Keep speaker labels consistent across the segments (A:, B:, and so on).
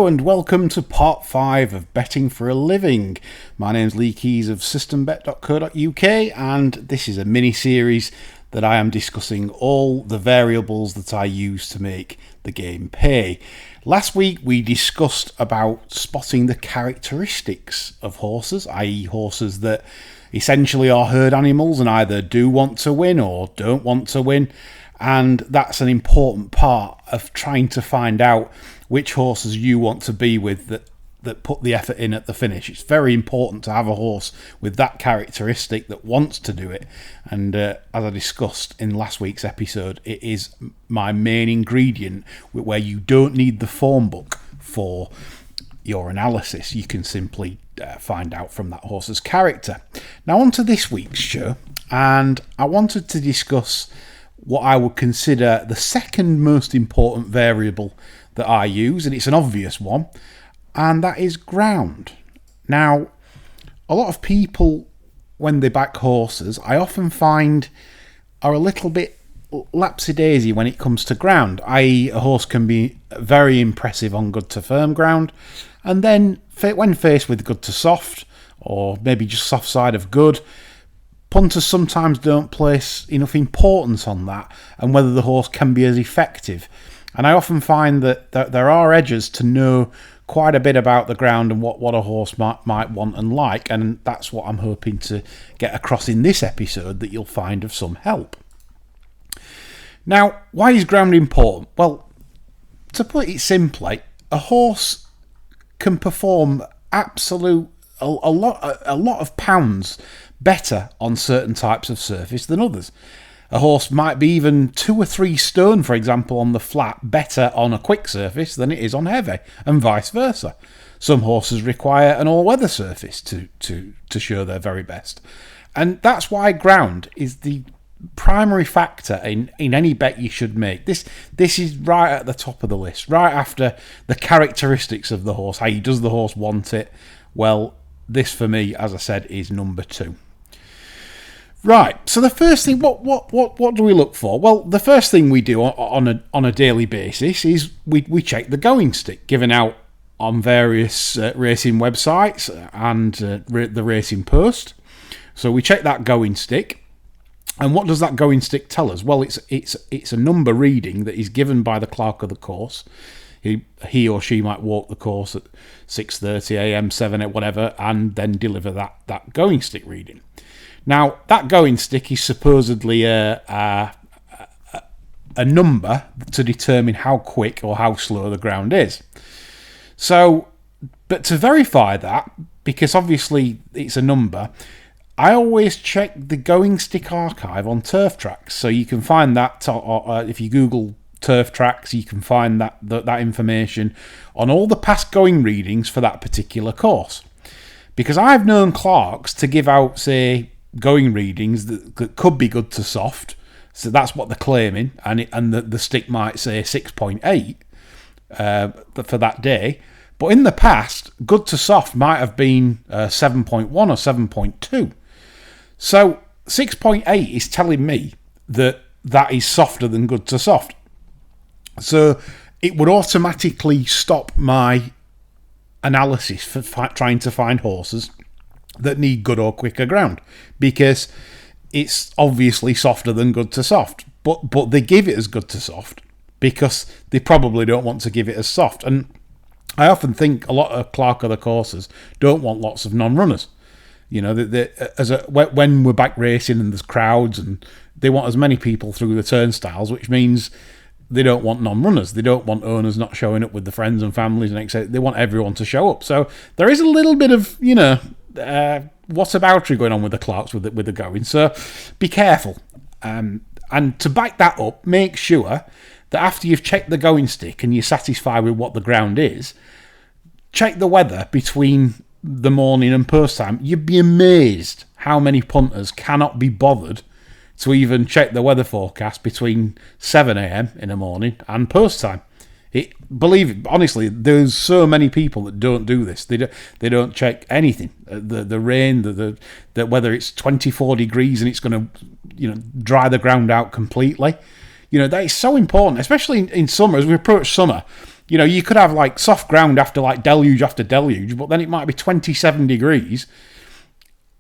A: Hello and welcome to part 5 of Betting for a Living. My name's Lee Keys of systembet.co.uk and this is a mini-series that I am discussing all the variables that I use to make the game pay. Last week we discussed about spotting the characteristics of horses, i.e. horses that essentially are herd animals and either do want to win or don't want to win. And that's an important part of trying to find out which horses you want to be with that put the effort in at the finish. It's very important to have a horse with that characteristic that wants to do it. And as I discussed in last week's episode, it is my main ingredient where you don't need the form book for your analysis. You can simply find out from that horse's character. Now on to this week's show, and I wanted to discuss what I would consider the second most important variable that I use, and it's an obvious one, and that is ground. Now, a lot of people, when they back horses, I often find are a little bit lapsy-daisy when it comes to ground, i.e. a horse can be very impressive on good to firm ground, and then when faced with good to soft, or maybe just soft side of good, punters sometimes don't place enough importance on that and whether the horse can be as effective. And I often find that there are edges to know quite a bit about the ground and what a horse might want and like, and that's what I'm hoping to get across in this episode that you'll find of some help. Now, why is ground important? Well, to put it simply, a horse can perform a lot of pounds better on certain types of surface than others. A horse might be even 2 or 3 stone, for example, on the flat better on a quick surface than it is on heavy, and vice versa. Some horses require an all-weather surface to show their very best. And that's why ground is the primary factor in any bet you should make. This is right at the top of the list, right after the characteristics of the horse. How does the horse want it? Well, this for me, as I said, is number 2. Right, so the first thing, what do we look for? Well, the first thing we do on a daily basis is we check the going stick given out on various racing websites and the Racing Post. So we check that going stick, and what does that going stick tell us? Well, it's a number reading that is given by the clerk of the course. He or she might walk the course at 6:30 a.m, 7 a.m, whatever, and then deliver that going stick reading. Now, that going stick is supposedly a number to determine how quick or how slow the ground is. So, but to verify that, because obviously it's a number, I always check the going stick archive on turf tracks. So you can find that, if you Google turf tracks, you can find that information on all the past going readings for that particular course. Because I've known clerks to give out, say, going readings that could be good to soft, so that's what they're claiming, and the stick might say 6.8 for that day, but in the past, good to soft might have been 7.1 or 7.2. So 6.8 is telling me that is softer than good to soft. So it would automatically stop my analysis for trying to find horses that need good or quicker ground, because it's obviously softer than good to soft, but they give it as good to soft because they probably don't want to give it as soft. And I often think a lot of clerk of the courses don't want lots of non-runners. You know, when we're back racing and there's crowds, and they want as many people through the turnstiles, which means they don't want non-runners. They don't want owners not showing up with the friends and families and etc. They want everyone to show up. So there is a little bit of, whataboutery going on with the clerks with the going. So be careful. And to back that up, make sure that after you've checked the going stick and you're satisfied with what the ground is, check the weather between the morning and post time. You'd be amazed how many punters cannot be bothered to even check the weather forecast between 7 a.m. in the morning and post time. Honestly, there's so many people that don't do this. They don't check anything. The rain, the whether it's 24 degrees and it's going to dry the ground out completely. That is so important, especially in summer. As we approach summer, You know, you could have like soft ground after like deluge after deluge, but then it might be 27 degrees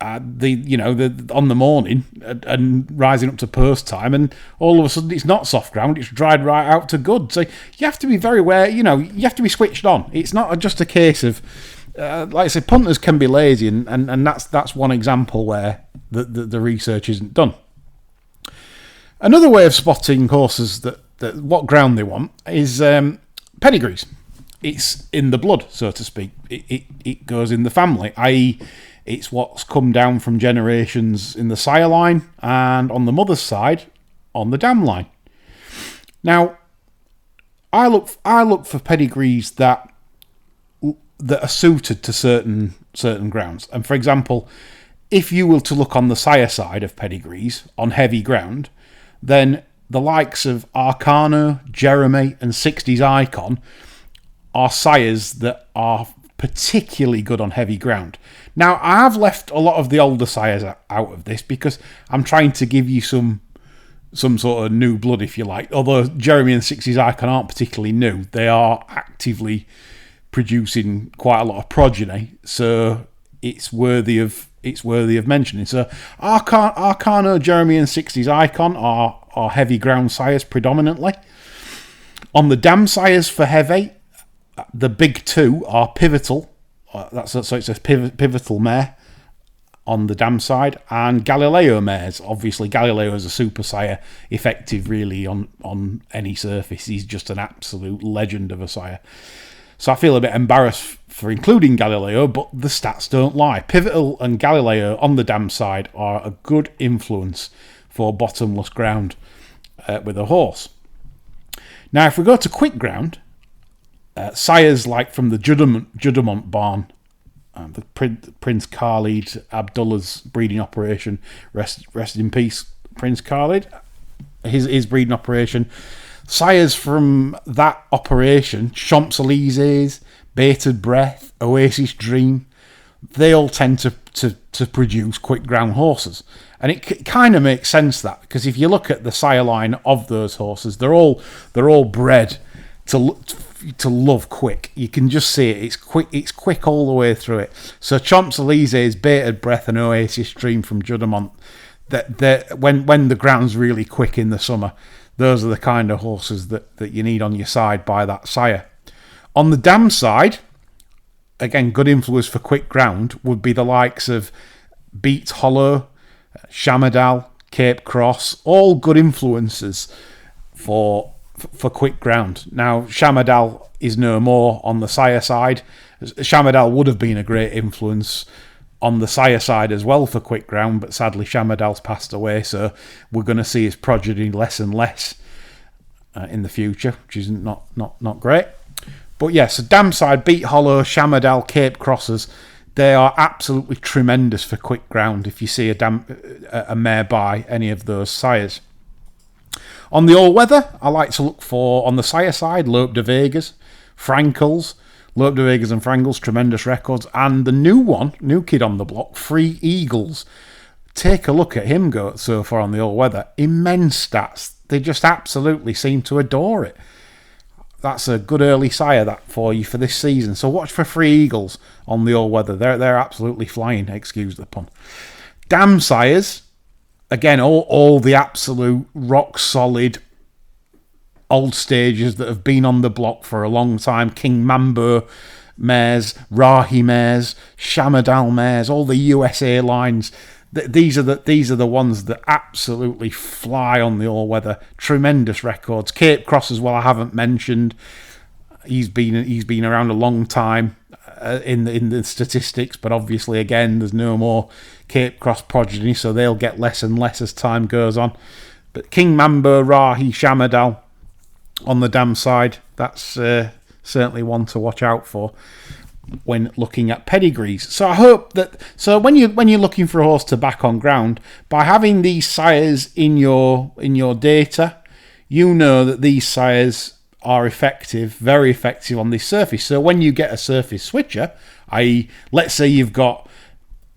A: on the morning and rising up to post time, and all of a sudden it's not soft ground, it's dried right out to good. So you have to be very aware, you know, you have to be switched on. It's not just a case of, like I said, punters can be lazy, and that's one example where the research isn't done. Another way of spotting horses that what ground they want is pedigrees. It's in the blood, so to speak. It goes in the family, i.e. it's what's come down from generations in the sire line, and on the mother's side, on the dam line. Now, I look for pedigrees that are suited to certain grounds. And for example, if you were to look on the sire side of pedigrees on heavy ground, then the likes of Arcano, Jeremy, and 60s Icon are sires that are particularly good on heavy ground. Now, I have left a lot of the older sires out of this because I'm trying to give you some sort of new blood, if you like. Although Jeremy and 60s Icon aren't particularly new, they are actively producing quite a lot of progeny, so it's worthy of mentioning. So Arcano, Jeremy, and 60s Icon are heavy ground sires predominantly. On the dam sires for heavy, the big two are Pivotal. So it's a Pivotal mare on the dam side, and Galileo mares. Obviously, Galileo is a super sire, effective really on any surface. He's just an absolute legend of a sire. So I feel a bit embarrassed for including Galileo, but the stats don't lie. Pivotal and Galileo on the dam side are a good influence for bottomless ground with a horse. Now, if we go to quick ground, sires like from the Judamont barn, the Prince Khalid Abdullah's breeding operation, rest in peace, Prince Khalid, his breeding operation. Sires from that operation, Champs-Élysées, Bated Breath, Oasis Dream, they all tend to produce quick ground horses. And it kind of makes sense that, because if you look at the sire line of those horses, they're all bred to love quick. You can just see it. It's quick all the way through it. So Champs-Élysées, Bated Breath, and Oasis Dream from Judamont, that when the ground's really quick in the summer, those are the kind of horses that you need on your side by that sire. On the dam side, again, good influence for quick ground would be the likes of Beats Hollow, Shamadal, Cape Cross, all good influences for quick ground. Now, Shamadal is no more on the sire side. Shamadal would have been a great influence on the sire side as well for quick ground, but sadly Shamadal's passed away, so we're going to see his progeny less and less in the future, which is not great. But yeah, so dam side, Beat Hollow, Shamadal, Cape Crosses, they are absolutely tremendous for quick ground if you see a mare by any of those sires. On the all-weather, I like to look for, on the sire side, Lope de Vegas, Frankels. Lope de Vegas and Frankels, tremendous records. And the new kid on the block, Free Eagles. Take a look at him go so far on the all-weather. Immense stats. They just absolutely seem to adore it. That's a good early sire that for you for this season. So watch for Free Eagles on the all-weather. They're absolutely flying, excuse the pun. Dam sires, again, all the absolute rock-solid old stages that have been on the block for a long time. King Mambo mares, Rahi mares, Shamadal mares, all the USA lines. These are the ones that absolutely fly on the all-weather. Tremendous records. Cape Cross as well, I haven't mentioned. He's been around a long time in the statistics, but obviously again there's no more Cape Cross progeny, so they'll get less and less as time goes on. But King Mambo, Rahi, Shamadal on the dam side, that's certainly one to watch out for when looking at pedigrees. So I hope that when you're looking for a horse to back on ground, by having these sires in your data, you know that these sires are effective, very effective on this surface. So when you get a surface switcher, i.e., let's say you've got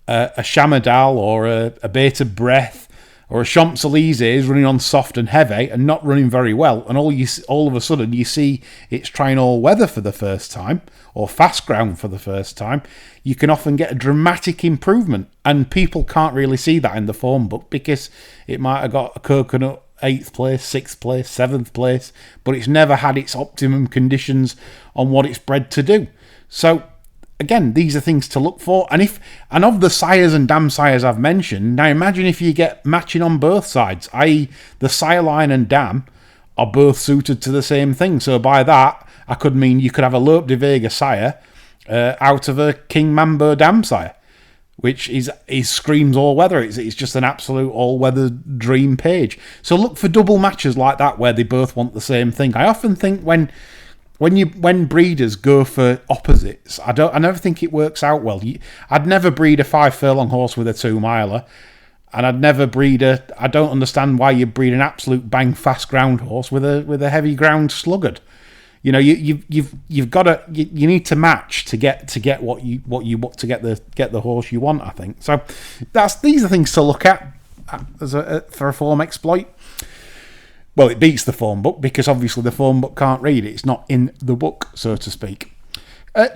A: a Shamadal or a Bated Breath or a Champs-Élysées running on soft and heavy and not running very well, and all of a sudden you see it's trying all weather for the first time, or fast ground for the first time, you can often get a dramatic improvement, and people can't really see that in the form book because it might have got a coconut 8th place, 6th place, 7th place, but it's never had its optimum conditions on what it's bred to do. So again, these are things to look for. And of the sires and dam sires I've mentioned, now imagine if you get matching on both sides, i.e. the sire line and dam are both suited to the same thing. So by that, I could mean you could have a Lope de Vega sire out of a King Mambo dam sire, which screams all-weather. It's just an absolute all-weather dream page. So look for double matches like that where they both want the same thing. I often think when breeders go for opposites, I never think it works out well. I'd never breed a 5 furlong horse with a 2-miler, and I'd never breed I don't understand why you breed an absolute bang fast ground horse with a heavy ground sluggard. You know, you've got to you need to match to get what you want to get the horse you want. I think so. These are things to look at for a form exploit. Well, it beats the form book because obviously the form book can't read it. It's not in the book, so to speak.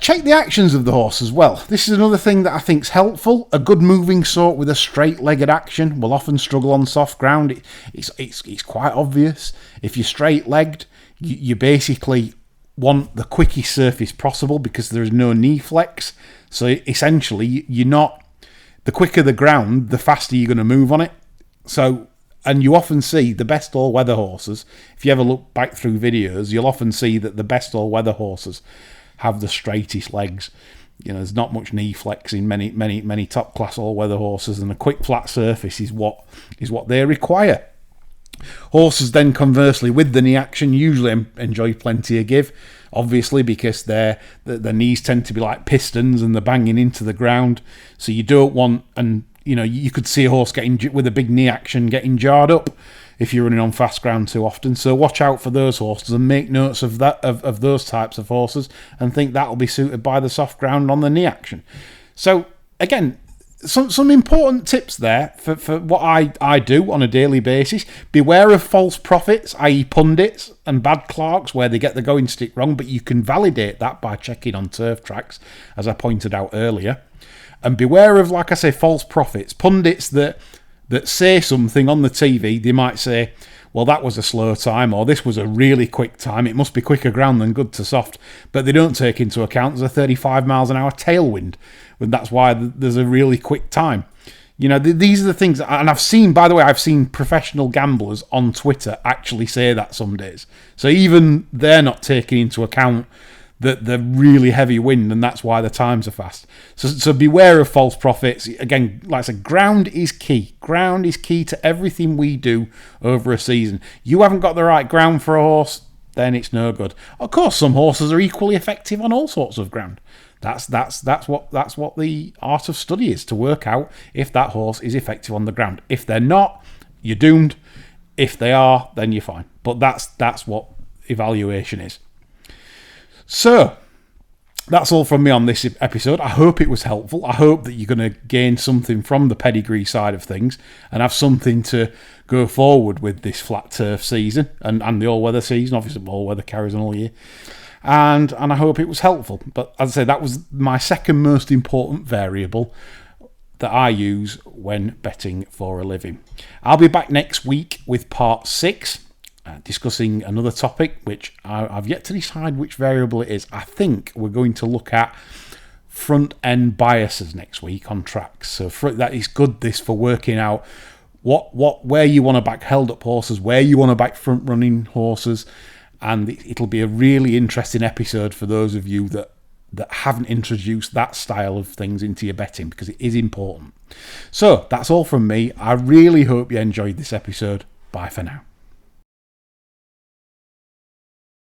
A: Check the actions of the horse as well. This is another thing that I think is helpful. A good moving sort with a straight-legged action will often struggle on soft ground. It's quite obvious. If you're straight-legged, you basically want the quickest surface possible because there is no knee flex. So essentially, the quicker the ground, the faster you're going to move on it. So, and you often see the best all-weather horses. If you ever look back through videos, you'll often see that the best all-weather horses have the straightest legs. You know, there's not much knee flex in many top class all-weather horses, and a quick flat surface is what they require. Horses then, conversely, with the knee action, usually enjoy plenty of give, obviously, because their knees tend to be like pistons and they're banging into the ground. So you don't want, and you know, you could see a horse with a big knee action getting jarred up if you're running on fast ground too often. So watch out for those horses and make notes of that of those types of horses, and think that'll be suited by the soft ground on the knee action. So again, some important tips there for what I do on a daily basis. Beware of false prophets, i.e. pundits and bad clerks, where they get the going stick wrong, but you can validate that by checking on turf tracks, as I pointed out earlier. And beware of, like I say, false prophets, pundits that say something on the TV. They might say, well, that was a slow time, or this was a really quick time. It must be quicker ground than good to soft. But they don't take into account there's a 35 miles an hour tailwind, and that's why there's a really quick time. You know, these are the things, and I've seen professional gamblers on Twitter actually say that some days. So even they're not taking into account the really heavy wind, and that's why the times are fast. So beware of false prophets. Again, like I said, ground is key. Ground is key to everything we do over a season. You haven't got the right ground for a horse, then it's no good. Of course, some horses are equally effective on all sorts of ground. That's what the art of study is, to work out if that horse is effective on the ground. If they're not, you're doomed. If they are, then you're fine. But that's what evaluation is. So, that's all from me on this episode. I hope it was helpful. I hope that you're going to gain something from the pedigree side of things and have something to go forward with this flat turf season and the all-weather season. Obviously, all-weather carries on all year. And I hope it was helpful. But as I say, that was my second most important variable that I use when betting for a living. I'll be back next week with part 6. Discussing another topic which I've yet to decide which variable it is. I think we're going to look at front end biases next week on tracks. So that is good, this, for working out where you want to back held up horses, where you want to back front running horses, and it'll be a really interesting episode for those of you that haven't introduced that style of things into your betting, because it is important. So that's all from me. I really hope you enjoyed this episode. Bye for now.